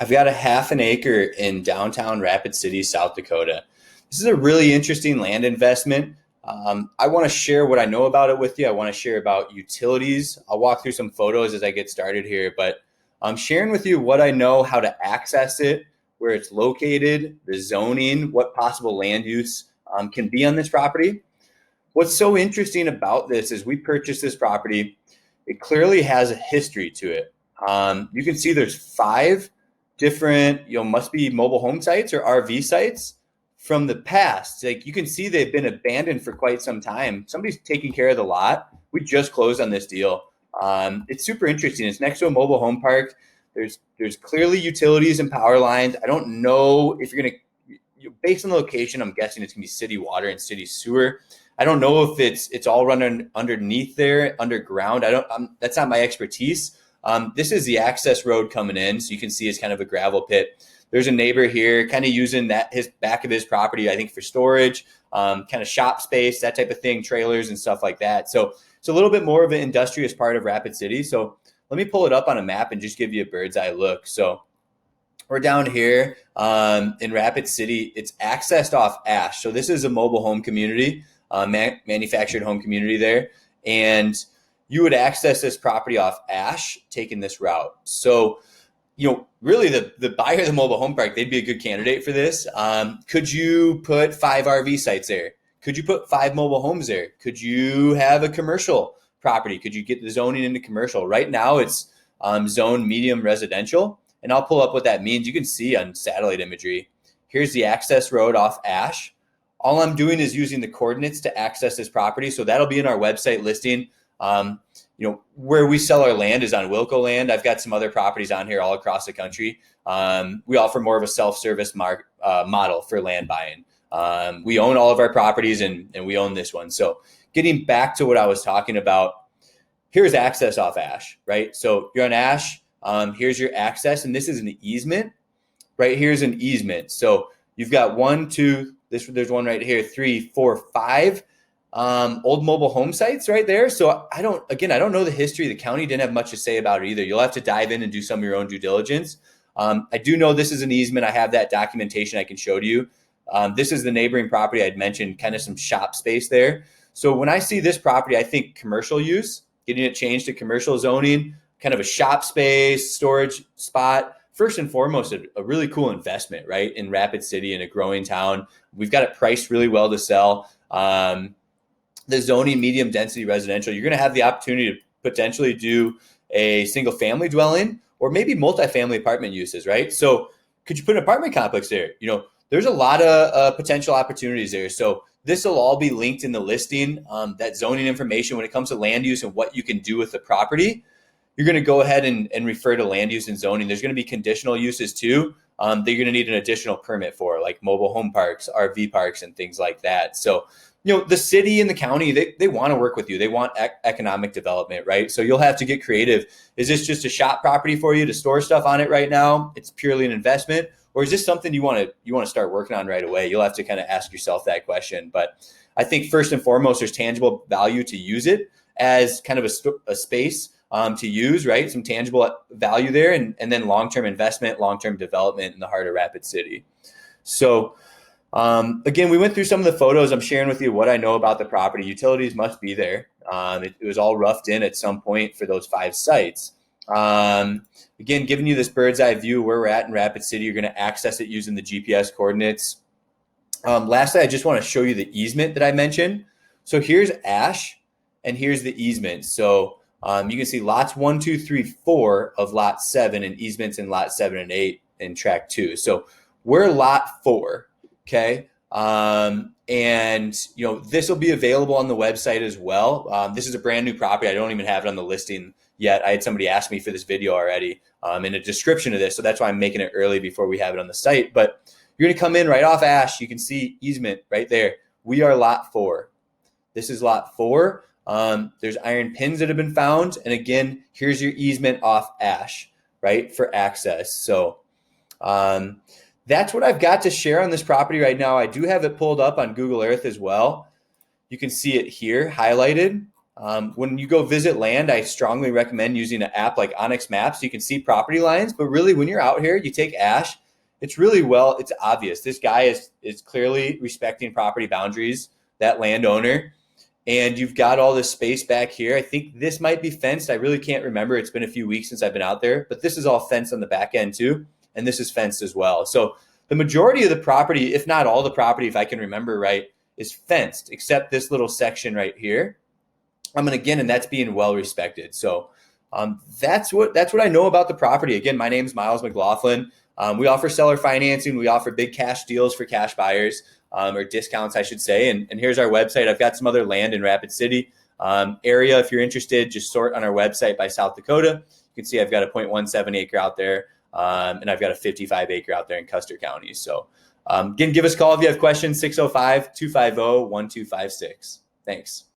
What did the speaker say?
I've got a half an acre in downtown Rapid City, South Dakota. This is a really interesting land investment. I want to share what I know about it with you. I want to share about utilities. I'll walk through some photos as I get started here, but I'm sharing with you what I know, how to access it, where it's located, the zoning, what possible land use can be on this property. What's so interesting about this is we purchased this property. It clearly has a history to it. You can see there's 5 different, must be mobile home sites or RV sites from the past. Like, you can see they've been abandoned for quite some time. Somebody's taking care of the lot. We just closed on this deal. It's super interesting. It's next to a mobile home park. There's clearly utilities and power lines. I don't know if you're going to, based on the location, I'm guessing it's going to be city water and city sewer. I don't know if it's all run underneath there, underground. That's not my expertise. This is the access road coming in, so you can see it's kind of a gravel pit. There's a neighbor here kind of using his back of his property, I think, for storage, kind of shop space, that type of thing, trailers and stuff like that. So it's a little bit more of an industrious part of Rapid City. So let me pull it up on a map and just give you a bird's eye look. So we're down here in Rapid City. It's accessed off Ash. So this is a mobile home community. Manufactured home community there, and you would access this property off Ash, taking this route. So, really the buyer of the mobile home park, they'd be a good candidate for this. Could you put 5 RV sites there? Could you put 5 mobile homes there? Could you have a commercial property? Could you get the zoning into commercial? Right now it's zone medium residential, and I'll pull up what that means. You can see on satellite imagery. Here's the access road off Ash. All I'm doing is using the coordinates to access this property. So that'll be in our website listing. Where we sell our land is on Wilco Land. I've got some other properties on here all across the country. We offer more of a self-service model for land buying. We own all of our properties and we own this one. So getting back to what I was talking about, here's access off Ash, right? So you're on Ash. Here's your access, and this is an easement. Right here's an easement. So you've got 1, 2, there's one right here, 3, 4, 5 old mobile home sites right there. So I don't know the history. The county didn't have much to say about it either. You'll have to dive in and do some of your own due diligence. I do know this is an easement. I have that documentation I can show to you. This is the neighboring property I'd mentioned, kind of some shop space there. So when I see this property, I think commercial use, getting it changed to commercial zoning, kind of a shop space, storage spot. First and foremost, a really cool investment, right? In Rapid City, in a growing town. We've got it priced really well to sell. The zoning medium density residential, you're going to have the opportunity to potentially do a single family dwelling or maybe multifamily apartment uses, right? So could you put an apartment complex there? There's a lot of potential opportunities there. So this will all be linked in the listing, that zoning information when it comes to land use and what you can do with the property. You're going to go ahead and refer to land use and zoning. There's going to be conditional uses too that you're going to need an additional permit for, like mobile home parks, RV parks, and things like that. So, the city and the county, they want to work with you. They want economic development, right? So you'll have to get creative. Is this just a shop property for you to store stuff on it right now? It's purely an investment, or is this something you want to start working on right away? You'll have to kind of ask yourself that question. But I think first and foremost, there's tangible value to use it as kind of a space to use, right? Some tangible value there, and then long-term investment, long-term development in the heart of Rapid City. So again, we went through some of the photos. I'm sharing with you what I know about the property. Utilities must be there. It was all roughed in at some point for those 5 sites. Again, giving you this bird's eye view where we're at in Rapid City. You're going to access it using the GPS coordinates. Lastly, I just want to show you the easement that I mentioned. So here's Ash, and here's the easement. So you can see lots 1, 2, 3, 4 of lot 7 and easements in lot 7 and 8 in track 2. So we're lot 4, okay? And this will be available on the website as well. This is a brand new property. I don't even have it on the listing yet. I had somebody ask me for this video already in a description of this. So that's why I'm making it early before we have it on the site. But you're going to come in right off Ash. You can see easement right there. We are lot 4. This is lot 4. There's iron pins that have been found. And again, here's your easement off Ash, right, for access. So that's what I've got to share on this property right now. I do have it pulled up on Google Earth as well. You can see it here highlighted. When you go visit land, I strongly recommend using an app like Onyx Maps. You can see property lines, but really when you're out here, you take Ash, it's it's obvious. This guy is clearly respecting property boundaries, that landowner. And you've got all this space back here. I think this might be fenced. I really can't remember. It's been a few weeks since I've been out there, but this is all fenced on the back end too. And this is fenced as well. So the majority of the property, if not all the property, if I can remember right, is fenced, except this little section right here. And that's being well respected. So that's what I know about the property. Again, my name is Miles McLaughlin. We offer seller financing. We offer big cash deals for cash buyers, or discounts, I should say. And here's our website. I've got some other land in Rapid City area. If you're interested, just sort on our website by South Dakota. You can see I've got a 0.17 acre out there, and I've got a 55 acre out there in Custer County. So again, give us a call if you have questions, 605-250-1256. Thanks.